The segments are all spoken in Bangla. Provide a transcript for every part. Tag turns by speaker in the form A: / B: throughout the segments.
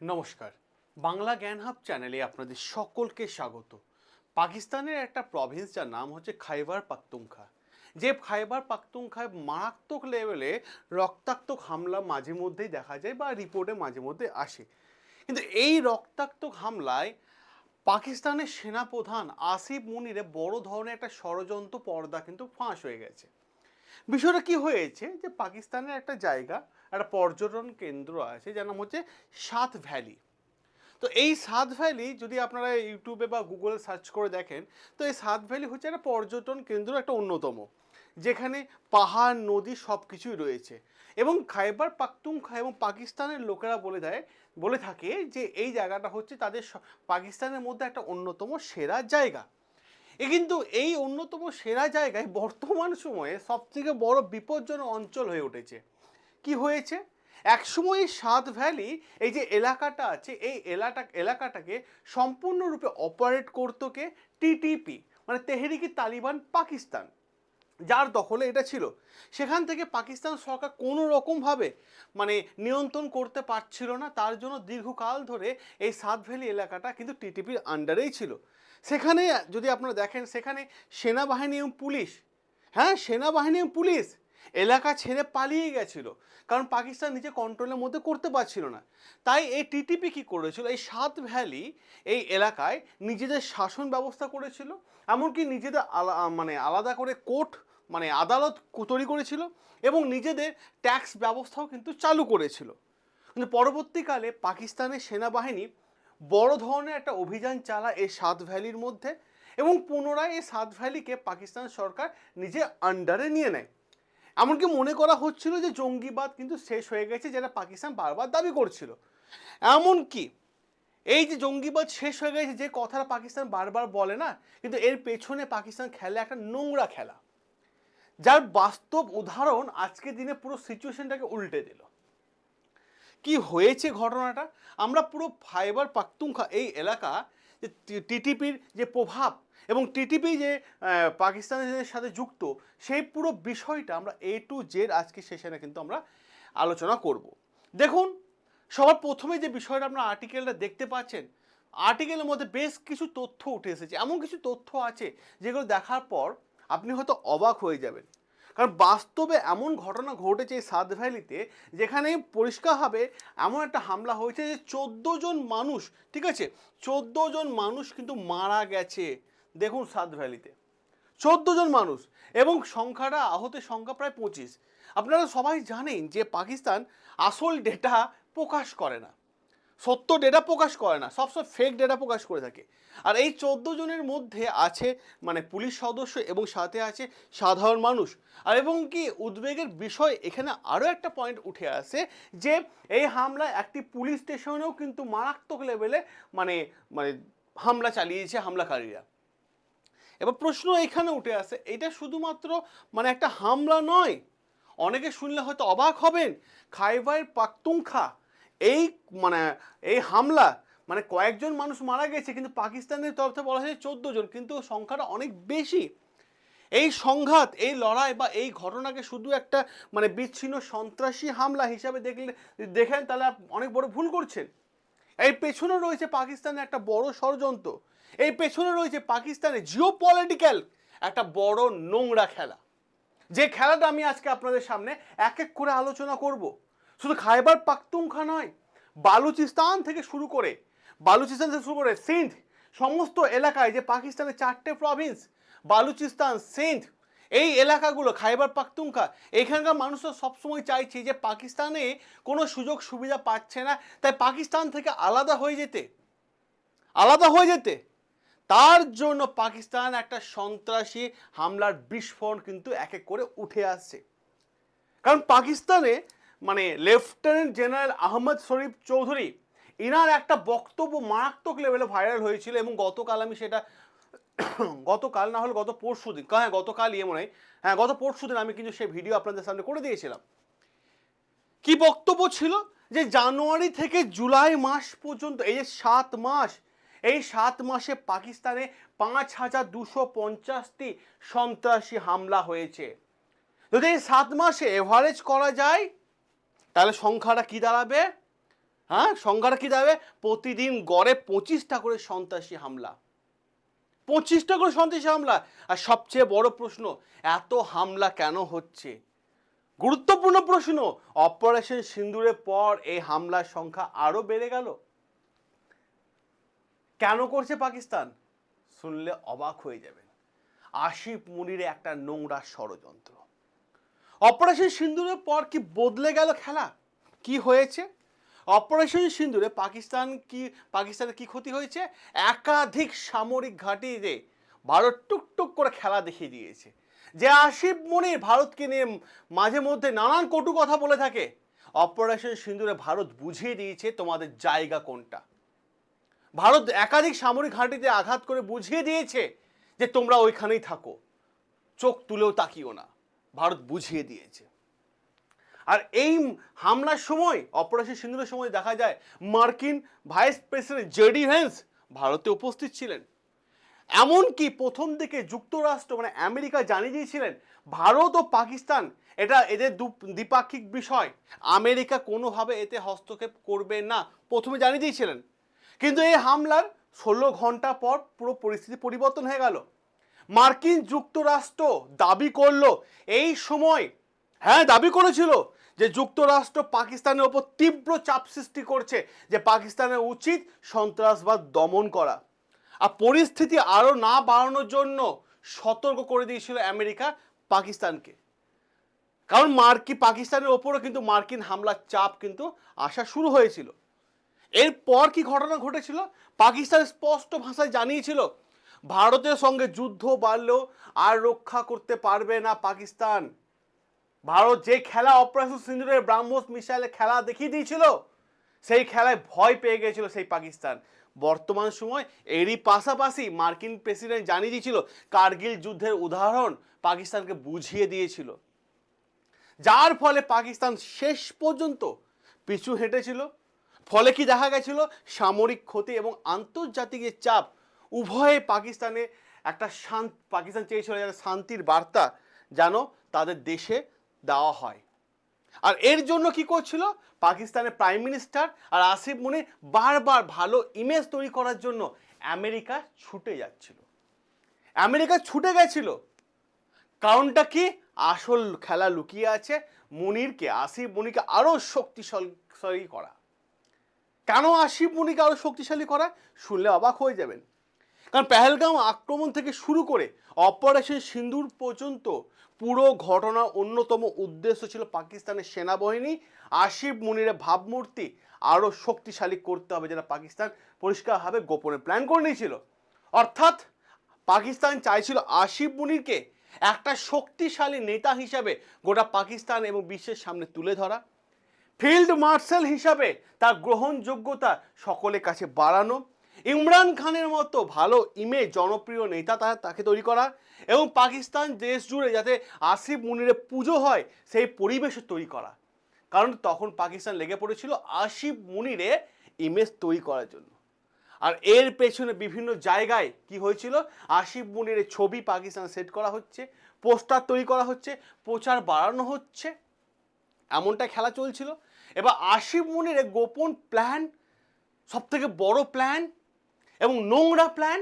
A: নমস্কার, বাংলা জ্ঞান হাব চ্যানেলে আপনাদের সকলকে স্বাগত। পাকিস্তানের একটা প্রভিন্স যার নাম হচ্ছে খাইবার পাখতুনখা, যে খাইবার পাখতুনখায় মারাত্মক লেভেলে রক্তাক্ত হামলা মাঝে মধ্যেই দেখা যায় বা রিপোর্টে মাঝে মধ্যে আসে। কিন্তু এই রক্তাক্ত হামলায় পাকিস্তানের সেনাপ্রধান আসিফ মুনিরের বড় ধরনের একটা ষড়যন্ত্র পর্দা কিন্তু ফাঁস হয়ে গেছে। বিষয়টা কি হয়েছে যে পাকিস্তানের একটা জায়গা, একটা পর্যটন কেন্দ্র আছে যার নাম হচ্ছে সাত ভ্যালি। তো এই সাত ভ্যালি যদি আপনারা ইউটিউবে বা গুগলে সার্চ করে দেখেন, তো এই সাত ভ্যালি হচ্ছে একটা পর্যটন কেন্দ্র, একটা অন্যতম, যেখানে পাহাড় নদী সব কিছুই রয়েছে। এবং খাইবার পাখতুনখা এবং পাকিস্তানের লোকেরা বলে থাকে যে এই জায়গাটা হচ্ছে তাদের পাকিস্তানের মধ্যে একটা অন্যতম সেরা জায়গা। কিন্তু এই অন্যতম সেরা জায়গায় বর্তমান সময়ে সবথেকে বড় বিপজ্জনক অঞ্চল হয়ে উঠেছে। কি হয়েছে? একসময় এই সাত ভ্যালি, এই যে এলাকাটা আছে, এই এলাকাটাকে সম্পূর্ণরূপে অপারেট করতো কে? টিটিপি, মানে তেহরিকি তালিবান পাকিস্তান, যার দখলে এটা ছিল। সেখান থেকে পাকিস্তান সরকার কোনো রকমভাবে মানে নিয়ন্ত্রণ করতে পারছিল না, তার জন্য দীর্ঘকাল ধরে এই সাত ভ্যালি এলাকাটা কিন্তু টিটিপির আন্ডারেই ছিল। সেখানে যদি আপনারা দেখেন, সেখানে সেনাবাহিনী এবং পুলিশ, হ্যাঁ সেনাবাহিনী এবং পুলিশ এলাকা ছেড়ে পালিয়ে গেছিল, কারণ পাকিস্তান নিজে কন্ট্রোলের মধ্যে করতে পারছিল না। তাই এই টিটিপি কী করেছিল, এই সাত ভ্যালি এই এলাকায় নিজেদের শাসন ব্যবস্থা করেছিল, এমনকি নিজেদের আলাদা করে কোর্ট, মানে আদালত তৈরি করেছিল, এবং নিজেদের ট্যাক্স ব্যবস্থাও কিন্তু চালু করেছিল। কিন্তু পরবর্তীকালে পাকিস্তানের সেনাবাহিনী বড় ধরনের একটা অভিযান চালায় এই সাত ভ্যালির মধ্যে, এবং পুনরায় এই সাত ভ্যালিকে পাকিস্তান সরকার নিজে আন্ডারে নিয়ে নেয়। এমনকি মনে করা হচ্ছিল যে জঙ্গিবাদ কিন্তু শেষ হয়ে গেছে, যেটা পাকিস্তান বারবার দাবি করছিল। এমনকি এই যে জঙ্গিবাদ শেষ হয়ে গেছে যে কথাটা পাকিস্তান বারবার বলে না, কিন্তু এর পেছনে পাকিস্তান খেলে একটা নোংরা খেলা, যার বাস্তব উদাহরণ আজকের দিনে পুরো সিচুয়েশনটাকে উল্টে দিল। কি হয়েছে ঘটনাটা, আমরা পুরো খাইবার পাখতুনখা এই এলাকা, যে টিটিপির যে প্রভাব এবং টিটিপি যে পাকিস্তানের সাথে যুক্ত, সেই পুরো বিষয়টা আমরা A to Z আজকে সেশনে কিন্তু আমরা আলোচনা করব। দেখুন, সবার প্রথমে যে বিষয়টা আপনার আর্টিকেলটা দেখতে পাচ্ছেন, আর্টিকেলের মধ্যে বেশ কিছু তথ্য উঠে এসেছে। এমন কিছু তথ্য আছে যেগুলো দেখার পর আপনি হয়তো অবাক হয়ে যাবেন, কারণ বাস্তবে এমন ঘটনা ঘটেছে এই সাত ভ্যালিতে, যেখানে পরিষ্কারভাবে এমন একটা হামলা হয়েছে যে 14 জন মানুষ, ঠিক আছে, 14 জন মানুষ কিন্তু মারা গেছে। দেখুন, সাত ভ্যালিতে 14 জন মানুষ, এবং সংখ্যাটা, আহতের সংখ্যা প্রায় 25। আপনারা সবাই জানেন যে পাকিস্তান আসল ডেটা প্রকাশ করে না, সত্য ডেটা প্রকাশ করে না, সবসময় ফেক ডেটা প্রকাশ করে থাকে। আর এই 14 জনের মধ্যে আছে মানে পুলিশ সদস্য, এবং সাথে আছে সাধারণ মানুষ। আর এবং কি উদ্বেগের বিষয়, এখানে আরও একটা পয়েন্ট উঠে আসে যে এই হামলায় একটি পুলিশ স্টেশনেও কিন্তু মারাত্মক লেভেলে মানে মানে হামলা চালিয়েছে হামলাকারীরা। এবার প্রশ্ন এখানে উঠে আসে, এটা শুধুমাত্র মানে একটা হামলা নয়। অনেকে শুনলে হয়তো অবাক হবেন, খাইবার পাখতুনখা এই মানে এই হামলা মানে কয়েকজন মানুষ মারা গেছে, কিন্তু পাকিস্তানের তরফ থেকে বলা হয়েছে 14 জন, কিন্তু সংখ্যাটা অনেক বেশি। এই সংঘাত, এই লড়াই বা এই ঘটনাকে শুধু একটা মানে বিচ্ছিন্ন সন্ত্রাসী হামলা হিসাবে দেখেন, তাহলে অনেক বড় ভুল করছেন। এই পেছনে রয়েছে পাকিস্তানের একটা বড় ষড়যন্ত্র, এই পেছনে রয়েছে পাকিস্তানের জিওপলিটিক্যাল একটা বড় নোংরা খেলা, যে খেলাটা আমি আজকে আপনাদের সামনে এক এক করে আলোচনা করব। শুধু খাইবার পাখতুনখা নয়, বালুচিস্তান থেকে শুরু করে সিন্ধ, সমস্ত এলাকায় যে পাকিস্তানের 4টে প্রভিন্স, বালুচিস্তান, সিন্ধ, এই এলাকাগুলো খাইবার পাখতুনখা, এখানকার মানুষরা সবসময় চাইছে যে পাকিস্তানে কোনো সুযোগ সুবিধা পাচ্ছে না, তাই পাকিস্তান থেকে আলাদা হয়ে যেতে তার জন্য পাকিস্তান একটা সন্ত্রাসী হামলার বিস্ফোরণ কিন্তু এক এক করে উঠে আসছে। কারণ পাকিস্তানে মানে লেফটেন্যান্ট জেনারেল আহমদ শরীফ চৌধুরী, ইনার একটা বক্তব্য মারাত্মক লেভেলে ভাইরাল হয়েছিল, এবং গতকাল আমি সেটা গতকাল না হলে গত পরশু দিন, হ্যাঁ গতকাল মনে হয়, হ্যাঁ গত পরশু দিন আমি কিন্তু সেই ভিডিও আপনাদের সামনে করে দিয়েছিলাম। কি বক্তব্য ছিল, যে জানুয়ারি থেকে জুলাই মাস পর্যন্ত, এই যে 7 মাস, এই 7 মাসে পাকিস্তানে 5250টি সন্ত্রাসী হামলা হয়েছে। যদি এই 7 মাসে এভারেজ করা যায়, তাহলে সংখ্যাটা কি দাঁড়াবে? হ্যাঁ, সংখ্যাটা কি যাবে? প্রতিদিন গড়ে 25টা করে সন্ত্রাসী হামলা, 25টা করে সন্ত্রাসী হামলা। আর সবচেয়ে বড় প্রশ্ন, এত হামলা কেন হচ্ছে? গুরুত্বপূর্ণ প্রশ্ন। অপারেশন সিন্দুরের পর এই হামলার সংখ্যা আরো বেড়ে গেল। কেন করছে পাকিস্তান? শুনলে অবাক হয়ে যাবেন। আসিফ মুনির একটা নোংরা ষড়যন্ত্র। অপারেশন সিন্দুরের পর কি বদলে গেল খেলা? কি হয়েছে? অপারেশন সিন্দুরে পাকিস্তানের কি ক্ষতি হয়েছে? একাধিক সামরিক ঘাঁটিতে ভারত টুকটুক করে খেলা দেখিয়ে দিয়েছে। যে আসিফ মুনির ভারতকে নিয়ে মাঝে মধ্যে নানান কটু কথা বলে থাকে, অপারেশন সিন্দুরে ভারত বুঝিয়ে দিয়েছে তোমাদের জায়গা কোনটা। ভারত একাধিক সামরিক ঘাঁটিতে আঘাত করে বুঝিয়ে দিয়েছে যে তোমরা ওইখানেই থাকো, চোখ তুলেও তাকিও না। ভারত বুঝিয়ে দিয়েছে। আর এই হামলার সময়, অপারেশন সিন্দুরের সময় দেখা যায় মার্কিন ভাইস প্রেসিডেন্ট জেডি ভ্যান্স ভারতে উপস্থিত ছিলেন। এমনকি প্রথম দিকে যুক্তরাষ্ট্র মানে আমেরিকা জানিয়ে দিয়েছিলেন ভারত ও পাকিস্তান এটা এদের দ্বিপাক্ষিক বিষয়, আমেরিকা কোনোভাবে এতে হস্তক্ষেপ করবে না, প্রথমে জানিয়ে দিয়েছিলেন। কিন্তু এই হামলার 16 ঘন্টা পর পুরো পরিস্থিতি পরিবর্তন হয়ে গেল। মার্কিন যুক্তরাষ্ট্র দাবি করলো এই সময়, হ্যাঁ দাবি করেছিল যে যুক্তরাষ্ট্র পাকিস্তানের ওপর তীব্র চাপ সৃষ্টি করছে, যে পাকিস্তানের উচিত সন্ত্রাসবাদ দমন করা। আর পরিস্থিতি আরো না বাড়ানোর জন্য সতর্ক করে দিয়েছিল আমেরিকা পাকিস্তানকে। কারণ পাকিস্তানের ওপরও কিন্তু মার্কিন হামলার চাপ কিন্তু আসা শুরু হয়েছিল। এরপর কি ঘটনা ঘটেছিল? পাকিস্তান স্পষ্ট ভাষায় জানিয়েছিল ভারতের সঙ্গে যুদ্ধ বাড়লেও আর রক্ষা করতে পারবে না পাকিস্তান। ভারত যে খেলা অপারেশন সিন্দুরের ব্রাহ্মস মিসাইলের খেলা দেখিয়ে দিয়েছিল, সেই খেলায় ভয় পেয়ে গেছিল সেই পাকিস্তান। বর্তমান সময় এরই পাশাপাশি মার্কিন প্রেসিডেন্ট জানিয়ে দিয়েছিল কার্গিল যুদ্ধের উদাহরণ পাকিস্তানকে বুঝিয়ে দিয়েছিল, যার ফলে পাকিস্তান শেষ পর্যন্ত পিছু হেঁটেছিল। ফলে কি দেখা গেছিল? সামরিক ক্ষতি এবং আন্তর্জাতিক চাপ উভয়ে পাকিস্তান চেয়েছিল যেন শান্তির বার্তা যেন তাদের দেশে দেওয়া হয়। আর এর জন্য কি করছিল পাকিস্তানের প্রাইম মিনিস্টার আর আসিফ মুনির? বারবার ভালো ইমেজ তৈরি করার জন্য আমেরিকা ছুটে যাচ্ছিল, আমেরিকা ছুটে গেছিল। কারণটা কি? আসল খেলা লুকিয়ে আছে আসিফ মুনিরকে আরো শক্তিশালী করা। কেন আসিফ মুনিরকে আরো শক্তিশালী করা? শুনলে অবাক হয়ে যাবেন। কারণ পেহেলগাম আক্রমণ থেকে শুরু করে অপারেশন সিন্দুর পর্যন্ত পুরো ঘটনার অন্যতম উদ্দেশ্য ছিল পাকিস্তানের সেনাবাহিনী আসিফ মুনিরের ভাবমূর্তি আরো শক্তিশালী করতে হবে, যেটা পাকিস্তান পরিষ্কারভাবে গোপনে প্ল্যান করে নিয়েছিল। অর্থাৎ পাকিস্তান চাইছিল আসিফ মুনিরকে একটা শক্তিশালী নেতা হিসাবে গোটা পাকিস্তান এবং বিশ্বের সামনে তুলে ধরা, ফিল্ড মার্শাল হিসাবে তার গ্রহণযোগ্যতা সকলের কাছে বাড়ানো, ইমরান খানের মতো ভালো ইমেজ জনপ্রিয় নেতা তাকে তৈরি করা, এবং পাকিস্তান দেশ জুড়ে যাতে আসিফ মুনিরের পুজো হয় সেই পরিবেশ তৈরি করা। কারণ তখন পাকিস্তান লেগে পড়েছিল আসিফ মুনিরের ইমেজ তৈরি করার জন্য। আর এর পেছনে বিভিন্ন জায়গায় কি হয়েছিল? আসিফ মুনিরের ছবি পাকিস্তান সেট করা হচ্ছে, পোস্টার তৈরি করা হচ্ছে, প্রচার বাড়ানো হচ্ছে, এমনটা খেলা চলছিল। এবার আসিফ মুনিরের গোপন প্ল্যান, সব থেকে বড় প্ল্যান এবং নোংরা প্ল্যান,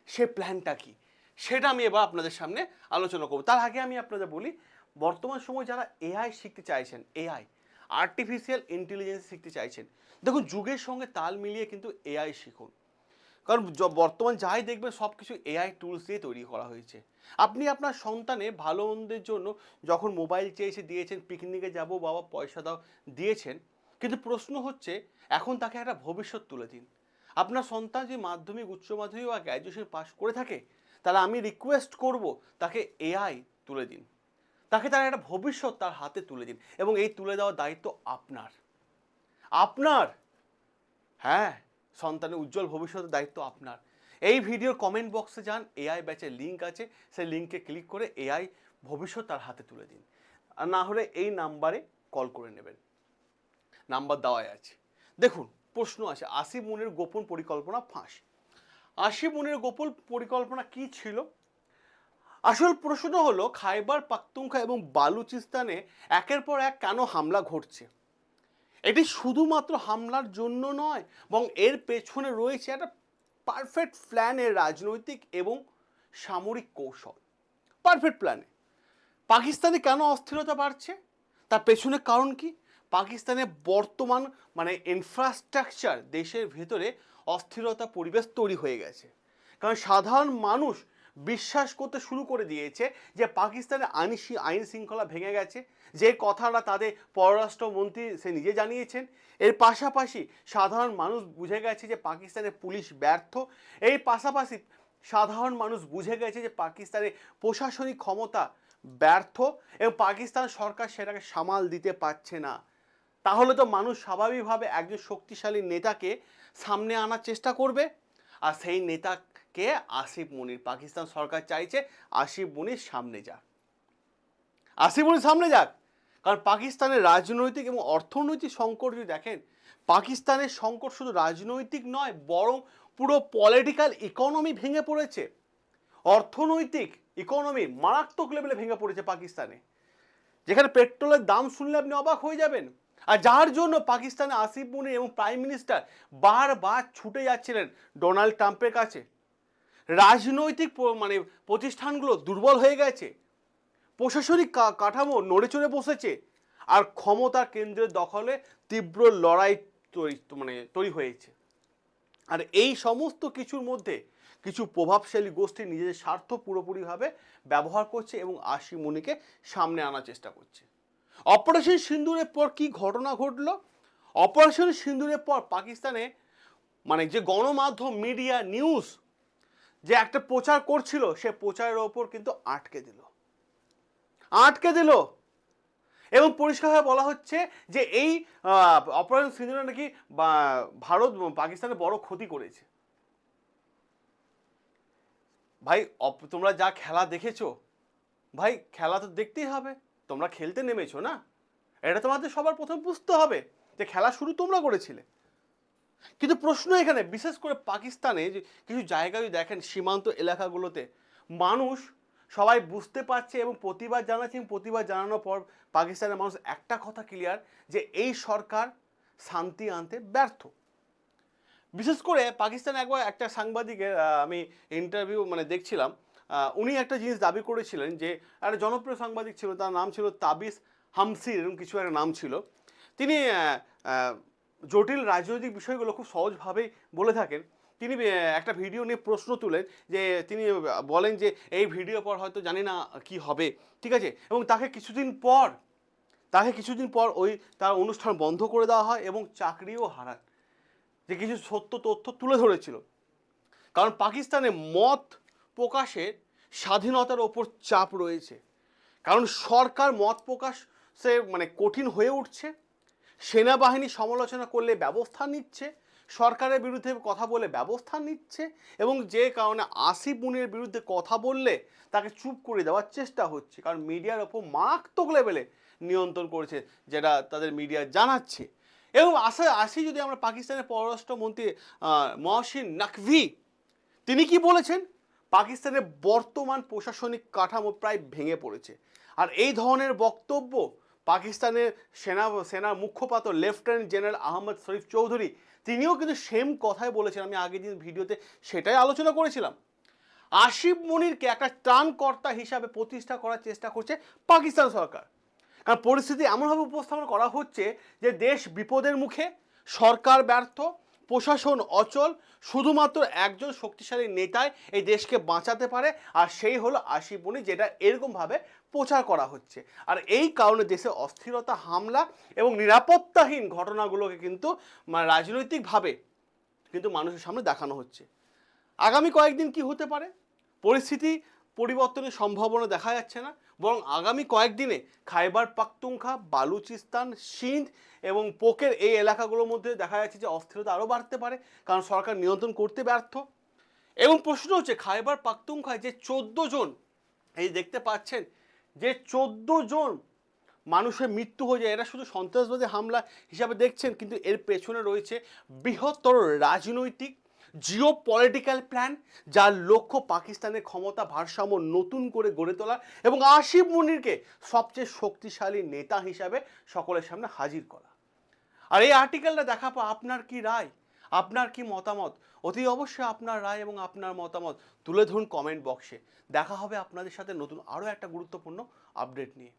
A: সে প্ল্যানটা কি সেটা আমি এবার আপনাদের সামনে আলোচনা করব। তার আগে আমি আপনাদের বলি, বর্তমান সময় যারা এআই শিখতে চাইছেন, এআই আর্টিফিশিয়াল ইন্টেলিজেন্স শিখতে চাইছেন, দেখুন যুগের সঙ্গে তাল মিলিয়ে কিন্তু এআই শিখুন। কারণ বর্তমান যাই দেখবেন সব কিছু এআই টুলস দিয়ে তৈরি করা হয়েছে। আপনি আপনার সন্তানের ভালো মন্দের জন্য যখন মোবাইল চেয়েছে দিয়েছেন, পিকনিকে যাব বাবা পয়সা দাও দিয়েছেন, কিন্তু প্রশ্ন হচ্ছে এখন তাকে একটা ভবিষ্যৎ তুলে দিন। আপনার সন্তান যে মাধ্যমিক, উচ্চ মাধ্যমিক বা গ্র্যাজুয়েশন পাস করে থাকে, তাহলে আমি রিকোয়েস্ট করব তাকে এআই তুলে দিন, তাকে তার একটা ভবিষ্যৎ তার হাতে তুলে দিন, এবং এই তুলে দেওয়ার দায়িত্ব আপনার। আপনার, হ্যাঁ, সন্তানের উজ্জ্বল ভবিষ্যতের দায়িত্ব আপনার। এই ভিডিওর কমেন্ট বক্সে যান, এআই ব্যাচের লিঙ্ক আছে, সেই লিঙ্কে ক্লিক করে এআই ভবিষ্যৎ তার হাতে তুলে দিন। আর না হলে এই নাম্বারে কল করে নেবেন, নাম্বার দেওয়াই আছে। দেখুন প্রশ্ন আছে, আসিফ মুনির গোপন পরিকল্পনা ফাঁস। আসিফ মুনির গোপন পরিকল্পনা কি ছিল? আসল প্রশ্ন হলো খাইবার পাখতুনখোয়া এবং বালুচিস্তানে একের পর এক কেন হামলা ঘটছে? এটি শুধুমাত্র হামলার জন্য নয়, এবং এর পেছনে রয়েছে একটা পারফেক্ট প্ল্যানের রাজনৈতিক এবং সামরিক কৌশল। পারফেক্ট প্ল্যানে পাকিস্তানে কেন অস্থিরতা বাড়ছে, তার পেছনে কারণ কি? পাকিস্তানের বর্তমান ইনফ্রাস্ট্রাকচার দেশের ভেতরে অস্থিরতা পরিবেশ তৈরি হয়ে গেছে। কারণ সাধারণ মানুষ বিশ্বাস করতে শুরু করে দিয়েছে যে পাকিস্তানের আইন শৃঙ্খলা ভেঙে গেছে, যে কথাটা তাদের পররাষ্ট্রমন্ত্রী সে নিজে জানিয়েছেন। এর পাশাপাশি সাধারণ মানুষ বুঝে গেছে যে পাকিস্তানের পুলিশ ব্যর্থ। এই পাশাপাশি সাধারণ মানুষ বুঝে গেছে যে পাকিস্তানের প্রশাসনিক ক্ষমতা ব্যর্থ এবং পাকিস্তান সরকার সেটাকে সামাল দিতে পারছে না। তাহলে তো মানুষ স্বাভাবিকভাবে একজন শক্তিশালী নেতাকে সামনে আনার চেষ্টা করবে, আর সেই নেতাকে আসিফ মনির। পাকিস্তান সরকার চাইছে আসিফ মনির সামনে যাক, আসিফ মনির সামনে যাক। কারণ পাকিস্তানের রাজনৈতিক এবং অর্থনৈতিক সংকট যদি দেখেন, পাকিস্তানের সংকট শুধু রাজনৈতিক নয়, বরং পুরো পলিটিক্যাল ইকোনমি ভেঙে পড়েছে। অর্থনৈতিক ইকোনমি মারাত্মক লেভেলে ভেঙে পড়েছে পাকিস্তানে, যেখানে পেট্রোলের দাম শুনলে আপনি অবাক হয়ে যাবেন। আর যার জন্য পাকিস্তানে আসিফ মনির এবং প্রাইম মিনিস্টার বারবার ছুটে যাচ্ছিলেন ডোনাল্ড ট্রাম্পের কাছে। রাজনৈতিক প্রতিষ্ঠানগুলো দুর্বল হয়ে গেছে, প্রশাসনিক কাঠামো নড়ে চড়ে বসেছে, আর ক্ষমতা কেন্দ্রের দখলে তীব্র লড়াই তৈরি হয়েছে। আর এই সমস্ত কিছুর মধ্যে কিছু প্রভাবশালী গোষ্ঠী নিজেদের স্বার্থ পুরোপুরিভাবে ব্যবহার করছে এবং আসিফ মনিরকে সামনে আনার চেষ্টা করছে। অপারেশন সিন্দুরের পর কি ঘটনা ঘটলো? অপারেশন সিন্দুরের পর পাকিস্তানে যে গণমাধ্যম মিডিয়া নিউজ যে একটা প্রচার করছিল, সে প্রচারের ওপর কিন্তু আটকে দিল এবং পরিষ্কারভাবে বলা হচ্ছে যে এই অপারেশন সিন্দুরে নাকি ভারত পাকিস্তানে বড় ক্ষতি করেছে। ভাই তোমরা যা খেলা দেখেছো, ভাই খেলা তো দেখতেই হবে, তোমরা খেলতে নেমেছো না, এটা তোমাদের সবার প্রথম বুঝতে হবে যে খেলা শুরু তোমরা করেছিলে। কিন্তু প্রশ্ন এখানে, বিশেষ করে পাকিস্তানে যে কিছু জায়গায় দেখেন সীমান্ত এলাকাগুলোতে মানুষ সবাই বুঝতে পারছে এবং প্রতিবাদ জানাচ্ছে, এবং প্রতিবাদ জানানোর পর পাকিস্তানের মানুষ একটা কথা ক্লিয়ার, যে এই সরকার শান্তি আনতে ব্যর্থ। বিশেষ করে পাকিস্তানে একবার একটা সাংবাদিকের আমি ইন্টারভিউ দেখছিলাম, উনি একটা জিনিস দাবি করেছিলেন যে একটা জনপ্রিয় সাংবাদিক ছিল, তার নাম ছিল তাবিস হামসির, এরকম কিছু একটা নাম ছিল। তিনি জটিল রাজনৈতিক বিষয়গুলো খুব সহজভাবেই বলে থাকেন। তিনি একটা ভিডিও নিয়ে প্রশ্ন তুলেন, যে তিনি বলেন যে এই ভিডিও পর হয়তো জানি না কি হবে, ঠিক আছে, এবং তাকে কিছুদিন পর ওই তার অনুষ্ঠান বন্ধ করে দেওয়া হয় এবং চাকরিও হারান, যে কিছু সত্য তথ্য তুলে ধরেছিল। কারণ পাকিস্তানে মত প্রকাশের স্বাধীনতার ওপর চাপ রয়েছে, কারণ সরকার মত প্রকাশে কঠিন হয়ে উঠছে, সেনাবাহিনী সমালোচনা করলে ব্যবস্থা নিচ্ছে, সরকারের বিরুদ্ধে কথা বলে ব্যবস্থা নিচ্ছে, এবং যে কারণে আসিফ মনিরের বিরুদ্ধে কথা বললে তাকে চুপ করে দেওয়ার চেষ্টা হচ্ছে, কারণ মিডিয়ার ওপর মারাত্মক লেভেলে নিয়ন্ত্রণ করেছে, যেটা তাদের মিডিয়া জানাচ্ছে। এবং আসি যদি আমরা পাকিস্তানের পররাষ্ট্রমন্ত্রী মহসিন নাকভি, তিনি কি বলেছেন? পাকিস্তানের বর্তমান প্রশাসনিক কাঠামো প্রায় ভেঙে পড়েছে। আর এই ধরনের বক্তব্য পাকিস্তানের সেনার মুখপাত্র লেফটেন্যান্ট জেনারেল আহমদ শরীফ চৌধুরী, তিনিও কিন্তু সেম কথাই বলেছেন। আমি আগের দিন ভিডিওতে সেটাই আলোচনা করেছিলাম। আসিফ মনিরকে একটা ত্রাণকর্তা হিসাবে প্রতিষ্ঠা করার চেষ্টা করছে পাকিস্তান সরকার। কারণ পরিস্থিতি এমনভাবে উপস্থাপন করা হচ্ছে যে দেশ বিপদের মুখে, সরকার ব্যর্থ, প্রশাসন অচল, শুধুমাত্র একজন শক্তিশালী নেতাই এই দেশকে বাঁচাতে পারে, আর সেই হলো আসিফ মনির, যেটা এরকমভাবে প্রচার করা হচ্ছে। আর এই কারণে দেশে অস্থিরতা, হামলা এবং নিরাপত্তাহীন ঘটনাগুলোকে কিন্তু রাজনৈতিকভাবে কিন্তু মানুষের সামনে দেখানো হচ্ছে। আগামী কয়েকদিন কি হতে পারে? পরিস্থিতি পরিবর্তনের সম্ভাবনা দেখা যাচ্ছে না, বরং আগামী কয়েকদিনে খাইবার পাখতুনখা, বালুচিস্তান, সিন্ধ এবং পোকের এই এলাকাগুলোর মধ্যে দেখা যাচ্ছে যে অস্থিরতা আরও বাড়তে পারে, কারণ সরকার নিয়ন্ত্রণ করতে ব্যর্থ। এবং প্রশ্ন হচ্ছে, খাইবার পাখতুনখায় যে 14 জন, এই দেখতে পাচ্ছেন যে 14 জন মানুষের মৃত্যু হয়ে যায়, এরা শুধু সন্ত্রাসবাদী হামলা হিসাবে দেখছেন, কিন্তু এর পেছনে রয়েছে বৃহত্তর রাজনৈতিক জিও পলিটিক্যাল প্ল্যান, যার লক্ষ্য পাকিস্তানের ক্ষমতা ভারসাম্য নতুন করে গড়ে তোলা এবং আসিফ মনিরকে সবচেয়ে শক্তিশালী নেতা হিসাবে সকলের সামনে হাজির করা। আর এই আর্টিকেলটা দেখার পর আপনার কি রায়, আপনার কি মতামত, অতি অবশ্যই আপনার রায় এবং আপনার মতামত তুলে ধরুন কমেন্ট বক্সে। দেখা হবে আপনাদের সাথে নতুন আরও একটা গুরুত্বপূর্ণ আপডেট নিয়ে।